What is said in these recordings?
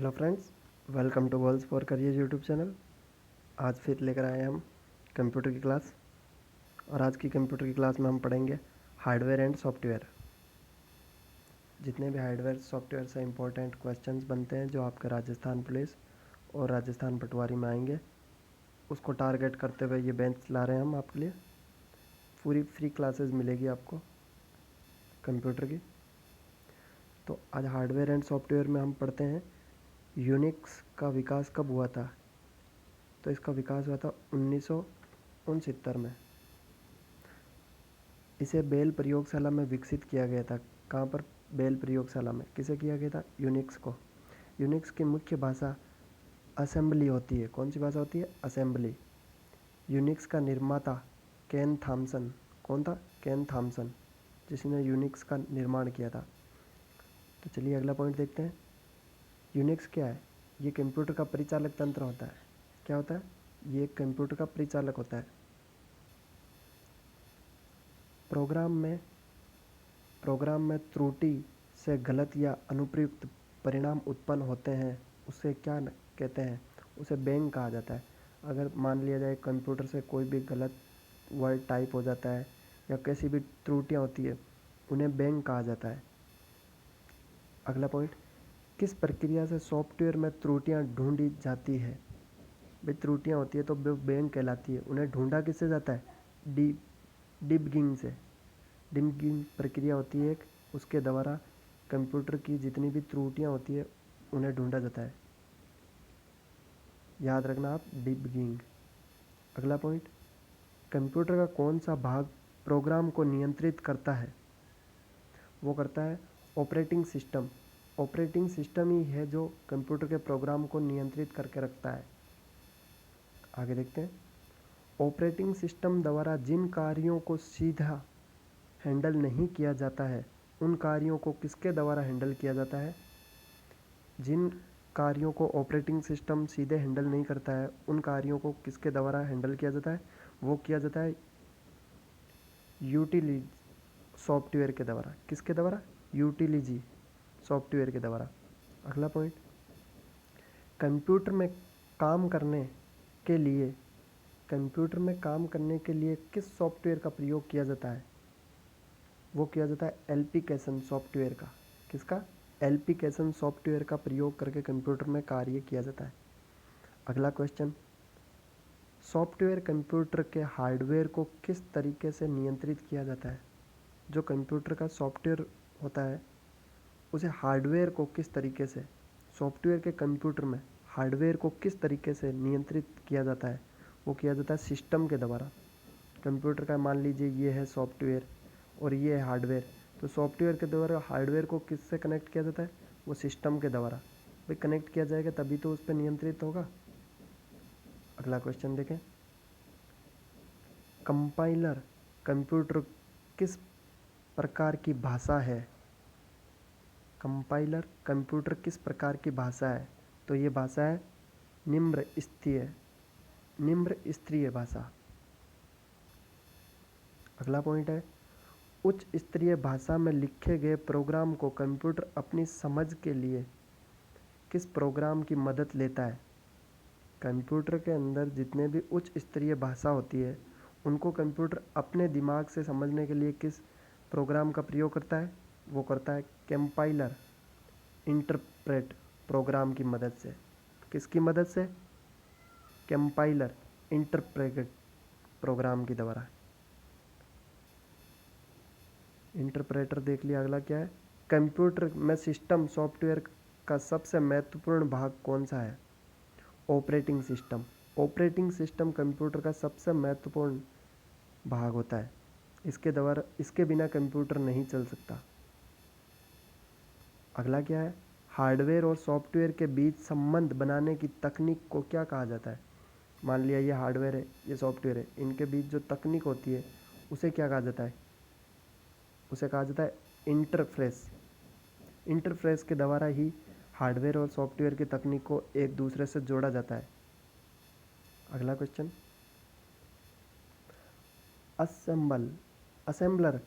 Hello friends, welcome to girls for career YouTube channel. आज फिर लेकर आए हैं हम कंप्यूटर की क्लास। और आज की कंप्यूटर की क्लास में हम पढ़ेंगे हार्डवेयर एंड सॉफ्टवेयर। जितने भी हार्डवेयर सॉफ्टवेयर से इम्पोर्टेंट क्वेश्चंस बनते हैं जो आपके राजस्थान पुलिस और राजस्थान पटवारी में आएंगे, उसको टारगेट करते हुए ये बेंच ला रहे हैं हम आपके लिए। पूरी फ्री क्लासेस मिलेगी आपको कंप्यूटर की। तो आज हार्डवेयर एंड सॉफ्टवेयर में हम पढ़ते हैं यूनिक्स का विकास कब हुआ था। तो इसका विकास हुआ था 1969 में। इसे बेल प्रयोगशाला में विकसित किया गया था। कहाँ पर? बेल प्रयोगशाला में। किसे किया गया था? यूनिक्स को। यूनिक्स की मुख्य भाषा असेंबली होती है। कौन सी भाषा होती है? असेंबली। यूनिक्स का निर्माता केन थॉमसन। कौन था? केन थॉमसन, जिसने यूनिक्स का निर्माण किया था। तो चलिए अगला पॉइंट देखते हैं। यूनिक्स क्या है? ये कंप्यूटर का परिचालक तंत्र होता है। क्या होता है? ये कंप्यूटर का परिचालक होता है। प्रोग्राम में त्रुटि से गलत या अनुपयुक्त परिणाम उत्पन्न होते हैं, उसे क्या कहते हैं? उसे बैंग कहा जाता है। अगर मान लिया जाए कंप्यूटर से कोई भी गलत वर्ड टाइप हो जाता है या कैसी भी त्रुटियां होती है, उन्हें बैंग कहा जाता है। अगला पॉइंट, किस प्रक्रिया से सॉफ्टवेयर में त्रुटियां ढूंढी जाती है? भाई त्रुटियां होती है तो बैंग कहलाती है। उन्हें ढूंढा किससे जाता है? डी डिबगिंग से। डिबगिंग प्रक्रिया होती है एक, उसके द्वारा कंप्यूटर की जितनी भी त्रुटियां होती है उन्हें ढूंढा जाता है। याद रखना आप, डिबगिंग। अगला पॉइंट, कंप्यूटर का कौन सा भाग प्रोग्राम को नियंत्रित करता है? वो करता है ऑपरेटिंग सिस्टम। ऑपरेटिंग सिस्टम ही है जो कंप्यूटर के प्रोग्राम को नियंत्रित करके रखता है। आगे देखते हैं। ऑपरेटिंग सिस्टम द्वारा जिन कार्यों को सीधा हैंडल नहीं किया जाता है, उन कार्यों को किसके द्वारा हैंडल किया जाता है? जिन कार्यों को ऑपरेटिंग सिस्टम सीधे हैंडल नहीं करता है, उन कार्यों को किसके द्वारा हैंडल किया जाता है? वो किया जाता है यूटिलिटी सॉफ्टवेयर के द्वारा। किसके द्वारा? यूटिलिटी सॉफ्टवेयर के द्वारा। अगला पॉइंट, कंप्यूटर में काम करने के लिए किस सॉफ्टवेयर का प्रयोग किया जाता है? वो किया जाता है एप्लीकेशन सॉफ्टवेयर का। किसका? एप्लीकेशन सॉफ्टवेयर का प्रयोग करके कंप्यूटर में कार्य किया जाता है। अगला क्वेश्चन, सॉफ्टवेयर कंप्यूटर के हार्डवेयर को किस तरीके से नियंत्रित किया जाता है? जो कंप्यूटर का सॉफ्टवेयर होता है उसे हार्डवेयर को किस तरीके से, सॉफ्टवेयर के कंप्यूटर में हार्डवेयर को किस तरीके से नियंत्रित किया जाता है? वो किया जाता है सिस्टम के द्वारा। कंप्यूटर का मान लीजिए ये है सॉफ्टवेयर और ये है हार्डवेयर, तो सॉफ्टवेयर के द्वारा हार्डवेयर को किससे कनेक्ट किया जाता है? वो सिस्टम के द्वारा। भाई कनेक्ट किया जाएगा तभी तो उस पर नियंत्रित होगा। अगला क्वेश्चन देखें। कंपाइलर कंप्यूटर किस प्रकार की भाषा है? कंपाइलर कंप्यूटर किस प्रकार की भाषा है? तो ये भाषा है निम्न स्तरीय भाषा। अगला पॉइंट है, उच्च स्तरीय भाषा में लिखे गए प्रोग्राम को कंप्यूटर अपनी समझ के लिए किस प्रोग्राम की मदद लेता है? कंप्यूटर के अंदर जितने भी उच्च स्तरीय भाषा होती है उनको कंप्यूटर अपने दिमाग से समझने के लिए किस प्रोग्राम का प्रयोग करता है? वो करता है कंपाइलर इंटरप्रेट प्रोग्राम की मदद से। किसकी मदद से? कंपाइलर इंटरप्रेट प्रोग्राम की द्वारा। इंटरप्रेटर देख लिया। अगला क्या है? कंप्यूटर में सिस्टम सॉफ्टवेयर का सबसे महत्वपूर्ण भाग कौन सा है? Operating system. Operating system computer का सबसे महत्वपूर्ण भाग होता है। इसके बिना कंप्यूटर नहीं चल सकता। अगला क्या है? हार्डवेयर और सॉफ्टवेयर के बीच संबंध बनाने की तकनीक को क्या कहा जाता है? मान लिया ये हार्डवेयर है, ये सॉफ्टवेयर है, इनके बीच जो तकनीक होती है उसे क्या कहा जाता है? उसे कहा जाता है इंटरफेस। इंटरफेस के द्वारा ही हार्डवेयर और सॉफ्टवेयर की तकनीक को एक दूसरे से जोड़ा जाता है। अगला क्वेश्चन, असेंबलर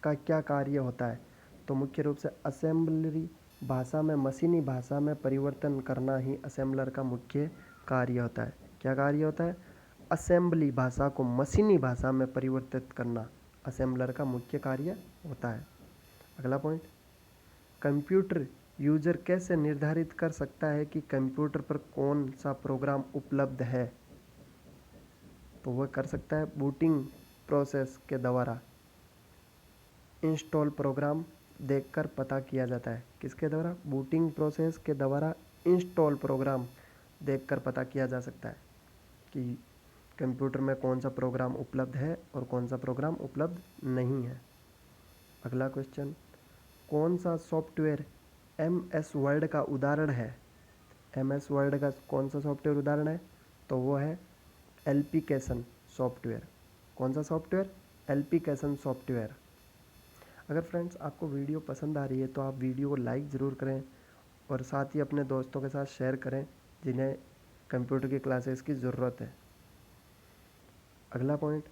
का क्या कार्य होता है? तो मुख्य रूप से असेंबलरी भाषा में मशीनी भाषा में परिवर्तन करना ही असेंबलर का मुख्य कार्य होता है। क्या कार्य होता है? असेंबली भाषा को मशीनी भाषा में परिवर्तित करना असेंबलर का मुख्य कार्य होता है। अगला पॉइंट, कंप्यूटर यूजर कैसे निर्धारित कर सकता है कि कंप्यूटर पर कौन सा प्रोग्राम उपलब्ध है? तो वह कर सकता है बूटिंग प्रोसेस के द्वारा। इंस्टॉल प्रोग्राम देखकर पता किया जाता है। किसके द्वारा? बूटिंग प्रोसेस के द्वारा इंस्टॉल प्रोग्राम देखकर पता किया जा सकता है कि कंप्यूटर में कौन सा प्रोग्राम उपलब्ध है और कौन सा प्रोग्राम उपलब्ध नहीं है। अगला क्वेश्चन, कौन सा सॉफ्टवेयर MS वर्ड का उदाहरण है? MS वर्ड का कौन सा सॉफ्टवेयर उदाहरण है? तो वो है एप्लीकेशन सॉफ्टवेयर। कौन सा सॉफ्टवेयर? Application software. अगर फ्रेंड्स आपको वीडियो पसंद आ रही है तो आप वीडियो को लाइक ज़रूर करें और साथ ही अपने दोस्तों के साथ शेयर करें जिन्हें कंप्यूटर की क्लासेस की ज़रूरत है। अगला पॉइंट,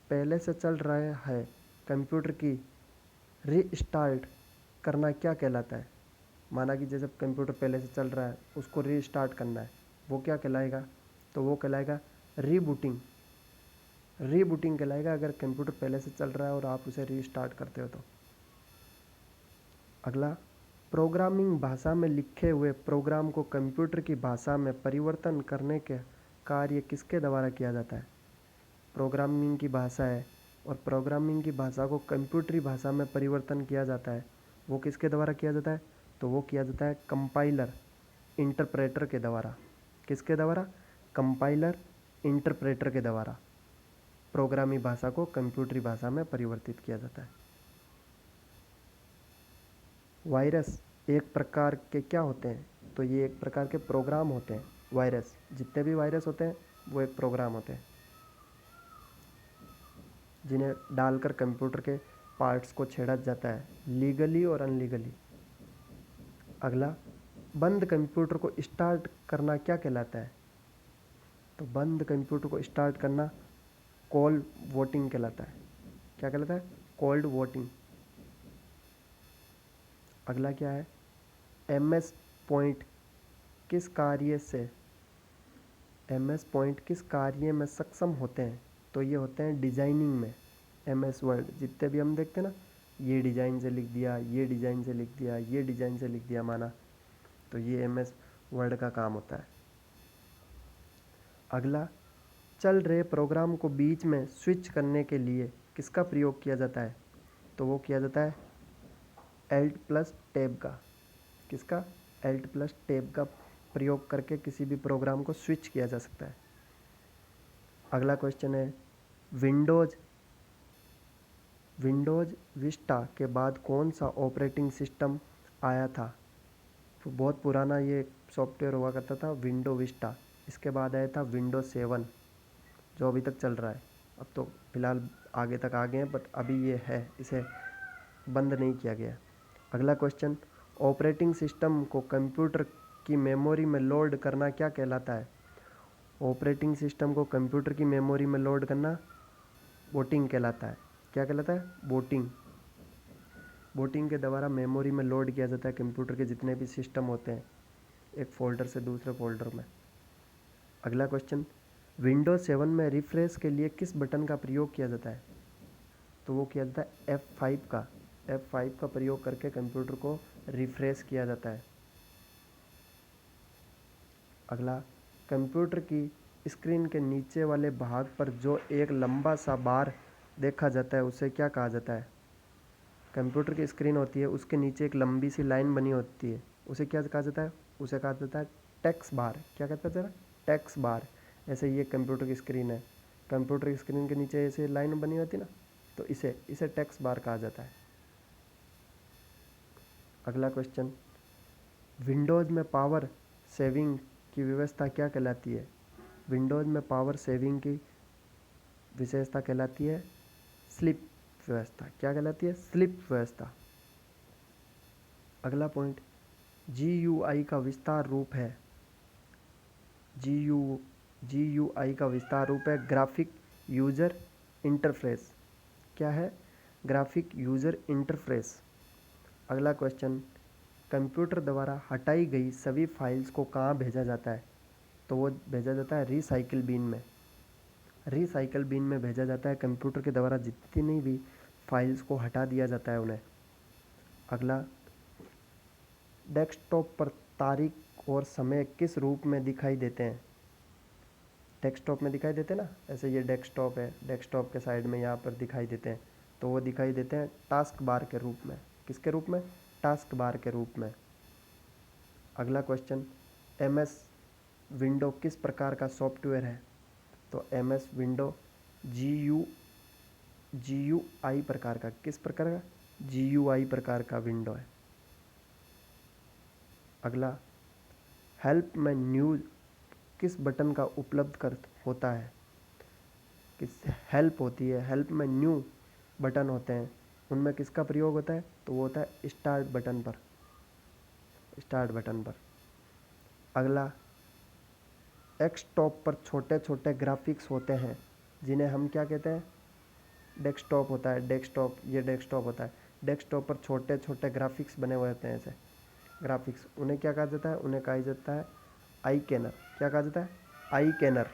पहले से चल रहा है कंप्यूटर की रीस्टार्ट करना क्या कहलाता है? माना कि जैसे कंप्यूटर पहले से चल रहा है उसको रीस्टार्ट करना है, वो क्या कहलाएगा? तो वो कहलाएगा रीबूटिंग। रीबूटिंग कहलाएगा अगर कंप्यूटर पहले से चल रहा है और आप उसे रीस्टार्ट करते हो तो। अगला, प्रोग्रामिंग भाषा में लिखे हुए प्रोग्राम को कंप्यूटर की भाषा में परिवर्तन करने के कार्य किसके द्वारा किया जाता है? प्रोग्रामिंग की भाषा है और प्रोग्रामिंग की भाषा को कंप्यूटरी भाषा में परिवर्तन किया जाता है, वो किसके द्वारा किया जाता है? तो वो किया जाता है कंपाइलर इंटरप्रेटर के द्वारा। किसके द्वारा? कंपाइलर इंटरप्रेटर के द्वारा प्रोग्रामी भाषा को कंप्यूटरी भाषा में परिवर्तित किया जाता है। वायरस एक प्रकार के क्या होते हैं? तो ये एक प्रकार के प्रोग्राम होते हैं। वायरस, जितने भी वायरस होते हैं वो एक प्रोग्राम होते हैं जिन्हें डालकर कंप्यूटर के पार्ट्स को छेड़ा जाता है लीगली और अनलीगली। अगला, बंद कंप्यूटर को स्टार्ट करना क्या कहलाता है? तो बंद कंप्यूटर को स्टार्ट करना कोल्ड वोटिंग कहलाता है। क्या कहलाता है? Cold voting. अगला क्या है? MS पॉइंट किस कार्य से MS पॉइंट किस कार्य में सक्षम होते हैं? तो ये होते हैं डिजाइनिंग में। MS वर्ड जितने भी हम देखते हैं ना, ये डिज़ाइन से लिख दिया, ये डिज़ाइन से लिख दिया, ये डिज़ाइन से लिख दिया माना, तो ये MS वर्ड का काम होता है। अगला, चल रहे प्रोग्राम को बीच में स्विच करने के लिए किसका प्रयोग किया जाता है? तो वो किया जाता है Alt+ टैब का। किसका? Alt+ टैब का प्रयोग करके किसी भी प्रोग्राम को स्विच किया जा सकता है। अगला क्वेश्चन है, विंडोज़ विस्टा के बाद कौन सा ऑपरेटिंग सिस्टम आया था? तो बहुत पुराना ये सॉफ्टवेयर हुआ करता था विंडो विस्टा। इसके बाद आया था विंडोज़ 7 जो अभी तक चल रहा है। अब तो फ़िलहाल आगे तक आ गए हैं बट अभी ये है, इसे बंद नहीं किया गया। अगला क्वेश्चन, ऑपरेटिंग सिस्टम को कंप्यूटर की मेमोरी में लोड करना क्या कहलाता है? ऑपरेटिंग सिस्टम को कंप्यूटर की मेमोरी में लोड करना बूटिंग कहलाता है। क्या कहलाता है? बूटिंग। बूटिंग के द्वारा मेमोरी में लोड किया जाता है कंप्यूटर के जितने भी सिस्टम होते हैं एक फ़ोल्डर से दूसरे फ़ोल्डर में। अगला क्वेश्चन, विंडोज़ 7 में रिफ्रेश के लिए किस बटन का प्रयोग किया जाता है? तो वो किया जाता है F5 का। F5 का प्रयोग करके कंप्यूटर को रिफ्रेश किया जाता है। अगला, कंप्यूटर की स्क्रीन के नीचे वाले भाग पर जो एक लंबा सा बार देखा जाता है उसे क्या कहा जाता है? कंप्यूटर की स्क्रीन होती है, उसके नीचे एक लंबी सी लाइन बनी होती है, उसे क्या कहा जाता है? उसे कहा जाता है टेक्स्ट बार। क्या कहता है जरा? टेक्स्ट बार। ऐसे ये कंप्यूटर की स्क्रीन है, कंप्यूटर की स्क्रीन के नीचे ऐसे लाइन बनी होती है ना, तो इसे टेक्स्ट बार कहा जाता है। अगला क्वेश्चन, विंडोज़ में पावर सेविंग की व्यवस्था क्या कहलाती है? विंडोज़ में पावर सेविंग की विशेषता कहलाती है स्लीप व्यवस्था। क्या कहलाती है? स्लीप व्यवस्था। अगला पॉइंट, GUI का विस्तार रूप है। GUI का विस्तार रूप है ग्राफिक यूज़र इंटरफेस। क्या है? Graphic user interface. अगला क्वेश्चन, कंप्यूटर द्वारा हटाई गई सभी फाइल्स को कहाँ भेजा जाता है? तो वो भेजा जाता है रिसाइकिल बिन में। रिसाइकिल बिन में भेजा जाता है। कंप्यूटर के द्वारा जितनी भी फाइल्स को हटा दिया जाता है उन्हें। अगला, डेस्कटॉप पर तारीख और समय किस रूप में दिखाई देते हैं? डेस्कटॉप में दिखाई देते हैं ना, ऐसे ये डेस्कटॉप है, डेस्कटॉप के साइड में यहाँ पर दिखाई देते हैं, तो वो दिखाई देते हैं टास्क बार के रूप में। किसके रूप में? टास्क बार के रूप में। अगला क्वेश्चन, एमएस विंडो किस प्रकार का सॉफ्टवेयर है? तो एमएस विंडो जीयूआई प्रकार का, किस प्रकार का? जीयूआई प्रकार का विंडो है। अगला, हेल्प में न्यू किस बटन का उपलब्ध कर होता है? किस हेल्प होती है, हेल्प में न्यू बटन होते हैं, उनमें किसका प्रयोग होता है? तो वो होता है स्टार्ट बटन पर, स्टार्ट बटन पर। अगला, डेस्कटॉप पर छोटे छोटे ग्राफिक्स होते हैं जिन्हें हम क्या कहते हैं? डेस्कटॉप होता है, डेस्कटॉप, ये डेस्कटॉप होता है। डेस्कटॉप पर छोटे छोटे ग्राफिक्स बने हुए होते हैं, ऐसे ग्राफिक्स, उन्हें क्या कहा जाता है? उन्हें कहा जाता है आई कैनर। क्या कहा जाता है? आई कैनर।